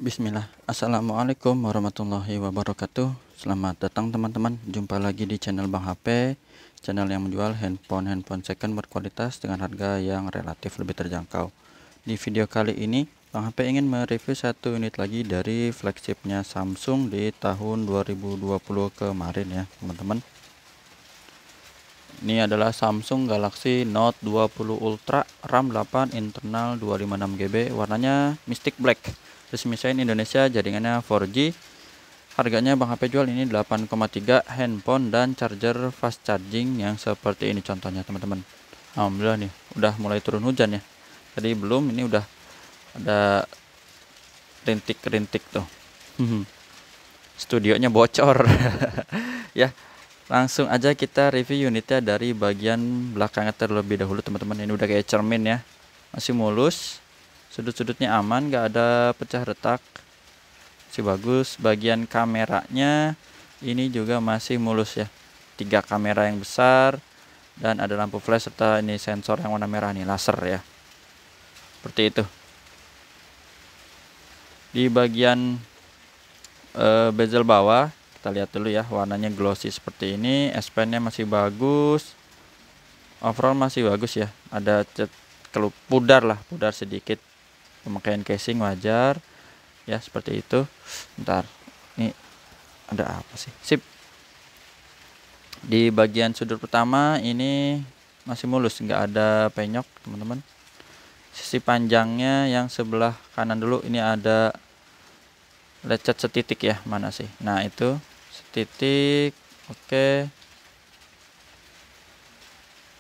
Bismillah. Assalamualaikum warahmatullahi wabarakatuh. Selamat datang teman-teman. Jumpa lagi di channel Bang HP, channel yang menjual handphone second berkualitas dengan harga yang relatif lebih terjangkau. Di video kali ini Bang HP ingin mereview satu unit lagi dari flagshipnya Samsung di tahun 2020 kemarin ya teman-teman. Ini adalah Samsung Galaxy Note 20 Ultra, RAM 8, internal 256GB, warnanya Mystic Black. Resmi sign Indonesia, jaringannya 4G. Harganya Bang HP jual ini 8,3, handphone dan charger fast charging yang seperti ini contohnya teman-teman. Alhamdulillah nih udah mulai turun hujan ya. Tadi belum, ini udah ada rintik-rintik tuh. Studionya bocor. Ya, langsung aja kita review unitnya dari bagian belakangnya terlebih dahulu teman-teman. Ini udah kayak cermin ya, masih mulus, sudut-sudutnya aman, gak ada pecah retak, masih bagus. Bagian kameranya ini juga masih mulus ya, 3 kamera yang besar dan ada lampu flash serta ini sensor yang warna merah nih, laser ya, seperti itu. Di bagian bezel bawah kita lihat dulu ya, warnanya glossy seperti ini. S Pen-nya masih bagus, overall masih bagus ya. Ada cat pudar lah, pudar sedikit, pemakaian casing wajar ya, seperti itu. Bentar, ini ada apa sih? Sip. Di bagian sudut pertama ini masih mulus, nggak ada penyok teman-teman. Sisi panjangnya yang sebelah kanan dulu ini ada lecet setitik ya, mana sih? Nah itu setitik, oke.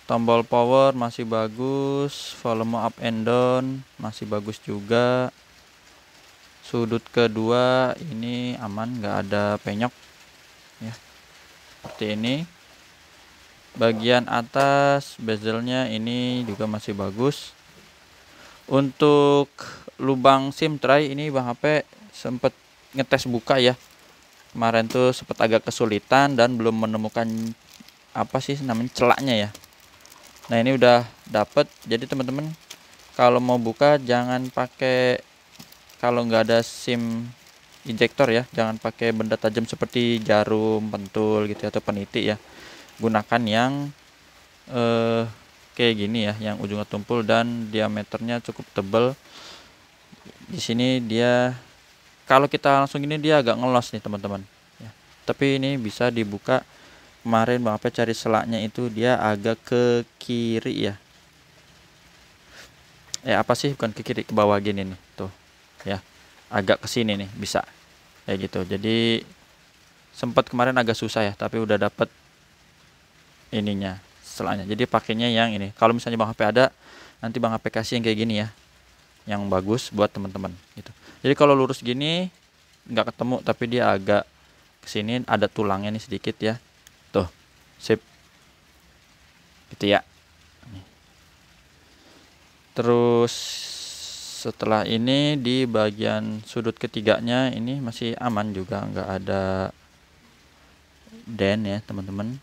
Tombol power masih bagus, volume up and down masih bagus juga. Sudut kedua ini aman, nggak ada penyok ya, seperti ini. Bagian atas bezelnya ini juga masih bagus. Untuk lubang SIM tray ini Bang HP sempet ngetes buka ya, kemarin tuh sempat agak kesulitan dan belum menemukan apa sih namanya celaknya ya. Nah ini udah dapet, jadi teman-teman kalau mau buka jangan pakai, kalau nggak ada SIM injektor ya, jangan pakai benda tajam seperti jarum, pentul gitu atau peniti ya. Gunakan yang kayak gini ya, yang ujungnya tumpul dan diameternya cukup tebal. Di sini dia, kalau kita langsung ini dia agak ngelos nih teman-teman ya. Tapi ini bisa dibuka. Kemarin Bang HP cari selaknya itu dia agak ke kiri ya. Apa sih, bukan ke kiri, ke bawah gini nih tuh ya, agak ke sini nih bisa kayak gitu. Jadi sempat kemarin agak susah ya, tapi udah dapet ininya, selaknya. Jadi pakainya yang ini. Kalau misalnya Bang HP ada, nanti Bang HP kasih yang kayak gini ya, yang bagus buat teman-teman gitu. Jadi kalau lurus gini nggak ketemu, tapi dia agak kesini, ada tulangnya nih sedikit ya, tuh sip gitu ya. Terus setelah ini di bagian sudut ketiganya ini masih aman juga, nggak ada dent ya teman-teman.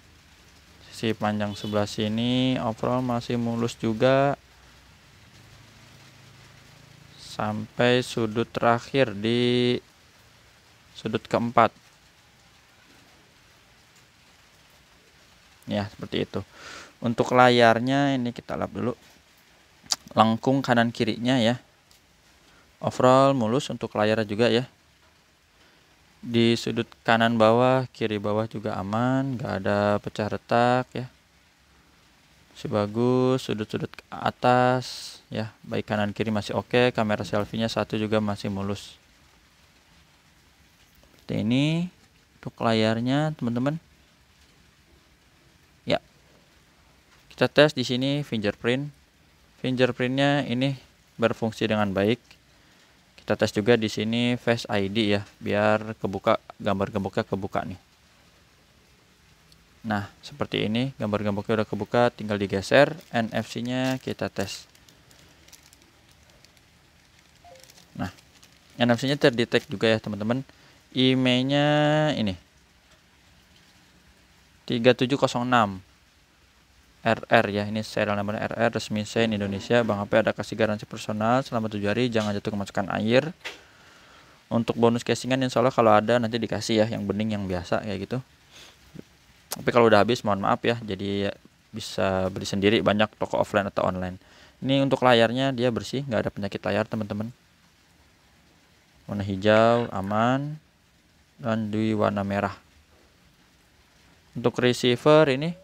Sisi panjang sebelah sini overall masih mulus juga sampai sudut terakhir di sudut keempat ya, seperti itu. Untuk layarnya ini kita lap dulu, lengkung kanan kirinya ya, overall mulus untuk layarnya juga ya. Di sudut kanan bawah, kiri bawah juga aman, nggak ada pecah retak ya, masih bagus. Sudut-sudut atas ya, baik kanan kiri masih oke. Kamera selfie-nya satu juga masih mulus. Seperti ini untuk layarnya teman-teman ya. Kita tes di sini fingerprintnya ini berfungsi dengan baik. Kita tes juga di sini Face ID ya, biar kebuka, gambar gemboknya kebuka nih. Nah seperti ini, gambar gemboknya udah kebuka, tinggal digeser. NFC-nya kita tes. Nah NFC-nya terdetek juga ya teman-teman. IMEI-nya ini 3706 RR ya, ini serial number RR, resmi sign Indonesia. Bang HP ada kasih garansi personal selama 7 hari, jangan jatuh kemasukan air. Untuk bonus casingan insya Allah kalau ada nanti dikasih ya, yang bening yang biasa kayak gitu. Tapi kalau udah habis mohon maaf ya, jadi bisa beli sendiri, banyak toko offline atau online. Ini untuk layarnya dia bersih, nggak ada penyakit layar teman-teman. Warna hijau aman, dan di warna merah. Untuk receiver ini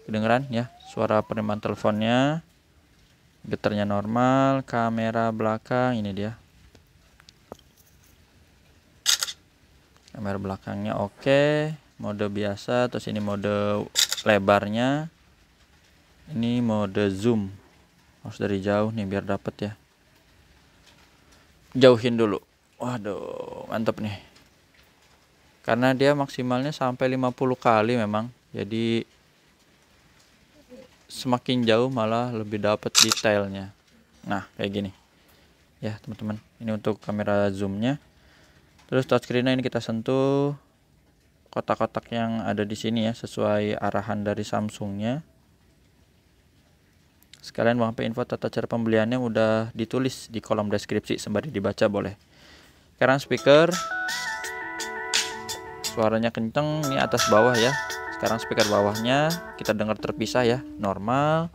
kedengeran ya suara penerimaan teleponnya, getarnya normal. Kamera belakang ini dia, kamera belakangnya oke, mode biasa. Terus ini mode lebarnya, ini mode zoom, harus dari jauh nih biar dapet ya. Jauhin dulu, waduh mantep nih, karena dia maksimalnya sampai 50 kali memang, jadi semakin jauh malah lebih dapat detailnya. Nah kayak gini ya teman-teman, ini untuk kamera zoomnya. Terus touchscreen-nya ini kita sentuh kotak-kotak yang ada di sini ya, sesuai arahan dari Samsungnya. Sekalian Bang HP info tata cara pembeliannya udah ditulis di kolom deskripsi, sembari dibaca boleh. Sekarang speaker, suaranya kenceng, ini atas bawah ya. Sekarang speaker bawahnya kita dengar terpisah ya, normal.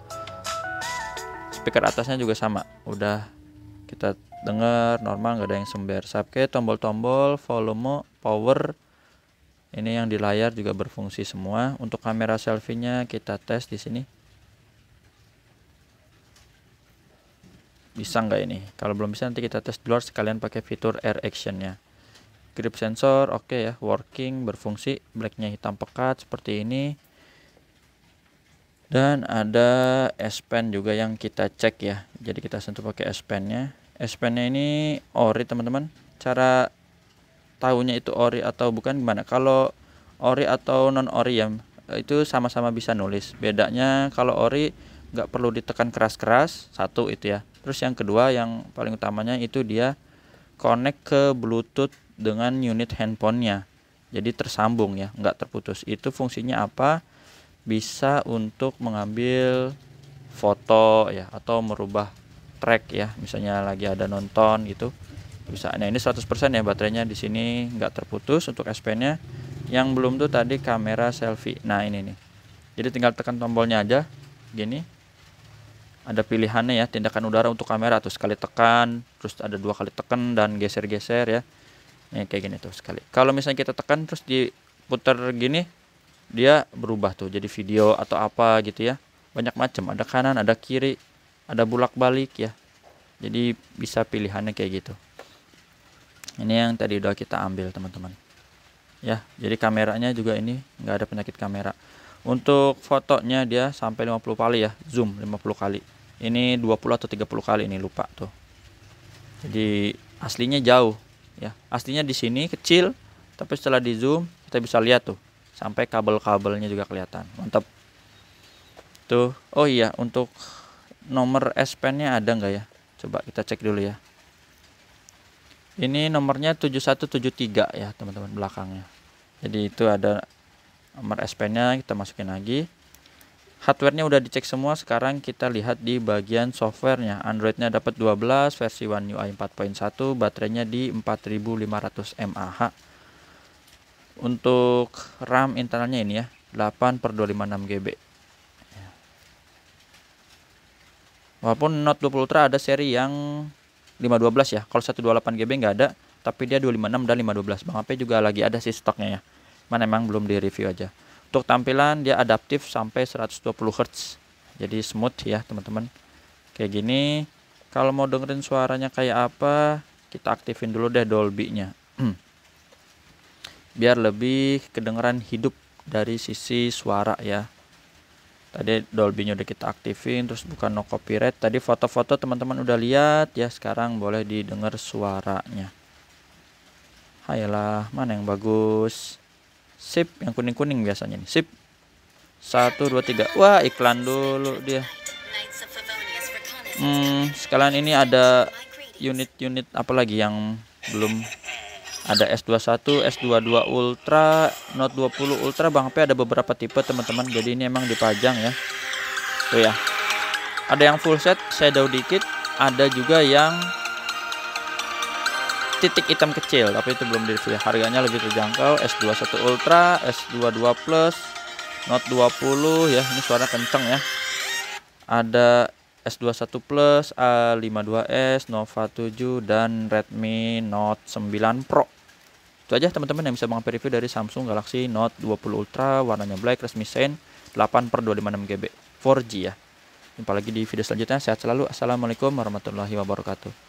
Speaker atasnya juga sama, udah kita dengar normal, nggak ada yang sember. Oke, tombol-tombol, volume, power, ini yang di layar juga berfungsi semua. Untuk kamera selfie-nya kita tes di sini. Bisa nggak ini? Kalau belum bisa nanti kita tes dulu sekalian pakai fitur air action-nya. Grip sensor oke ya, working, berfungsi. Blacknya hitam pekat seperti ini. Dan ada S Pen juga yang kita cek ya, jadi kita sentuh pakai S Pen-nya. S Pen-nya ini ori teman-teman. Cara tahunya itu ori atau bukan gimana? Kalau ori atau non ori ya, itu sama-sama bisa nulis. Bedanya kalau ori nggak perlu ditekan keras-keras, satu itu ya. Terus yang kedua yang paling utamanya itu dia connect ke Bluetooth dengan unit handphonenya, jadi tersambung ya, nggak terputus. Itu fungsinya apa? Bisa untuk mengambil foto ya, atau merubah track ya, misalnya lagi ada nonton gitu bisa. Nah ini 100% ya baterainya di sini, nggak terputus. Untuk S Pen-nya yang belum tuh tadi kamera selfie. Nah ini nih, jadi tinggal tekan tombolnya aja gini, ada pilihannya ya, tindakan udara untuk kamera tuh, sekali tekan, terus ada 2 kali tekan dan geser-geser ya. Nih kayak gini tuh sekali. Kalau misalnya kita tekan terus diputar gini, dia berubah tuh jadi video atau apa gitu ya. Banyak macam, ada kanan, ada kiri, ada bolak-balik ya. Jadi bisa pilihannya kayak gitu. Ini yang tadi udah kita ambil teman-teman. Ya, jadi kameranya juga ini nggak ada penyakit kamera. Untuk fotonya dia sampai 50 kali ya, zoom 50 kali. Ini 20 atau 30 kali ini lupa tuh. Jadi aslinya jauh ya, aslinya di sini kecil, tapi setelah di zoom kita bisa lihat tuh sampai kabel-kabelnya juga kelihatan. Mantap tuh. Oh iya, untuk nomor S Pen-nya ada nggak ya, coba kita cek dulu ya. Ini nomornya 7173 ya teman-teman belakangnya. Jadi itu ada nomor S Pen-nya, kita masukin lagi. Hardware-nya udah dicek semua. Sekarang kita lihat di bagian software-nya. Android-nya dapat 12 versi One UI 4.1, baterainya di 4500 mAh. Untuk RAM internalnya ini ya, 8/256 GB. Walaupun Note 20 Ultra ada seri yang 512 ya. Kalau 128 GB nggak ada, tapi dia 256 dan 512. Bang HP juga lagi ada sih stoknya ya. Mana emang belum di review aja. Untuk tampilan dia adaptif sampai 120 Hz. Jadi smooth ya teman-teman. Kayak gini. Kalau mau dengerin suaranya kayak apa, kita aktifin dulu deh Dolby-nya. Biar lebih kedengeran hidup dari sisi suara ya. Tadi Dolby-nya udah kita aktifin, terus bukan no copyright. Tadi foto-foto teman-teman udah lihat ya, sekarang boleh didengar suaranya. Hayalah, mana yang bagus? Sip, yang kuning-kuning biasanya nih. Sip. 1 2 3. Wah, iklan dulu dia. Sekalian ini ada unit-unit apa lagi yang belum ada? S21, S22 Ultra, Note 20 Ultra. Bang HP ada beberapa tipe teman-teman. Jadi ini emang dipajang ya. Tuh ya. Ada yang full set, shadow dikit, ada juga yang titik hitam kecil, tapi itu belum di review. Harganya lebih terjangkau. S21 Ultra, S22 Plus, Note 20 ya, ini suara kenceng ya. Ada S21 Plus, A52s, Nova 7 dan Redmi Note 9 Pro. Itu aja teman-teman yang bisa Bang Ap review dari Samsung Galaxy Note 20 Ultra, warnanya black, resmi Sein 8/256 GB 4G ya. Jumpa lagi di video selanjutnya. Sehat selalu. Assalamualaikum warahmatullahi wabarakatuh.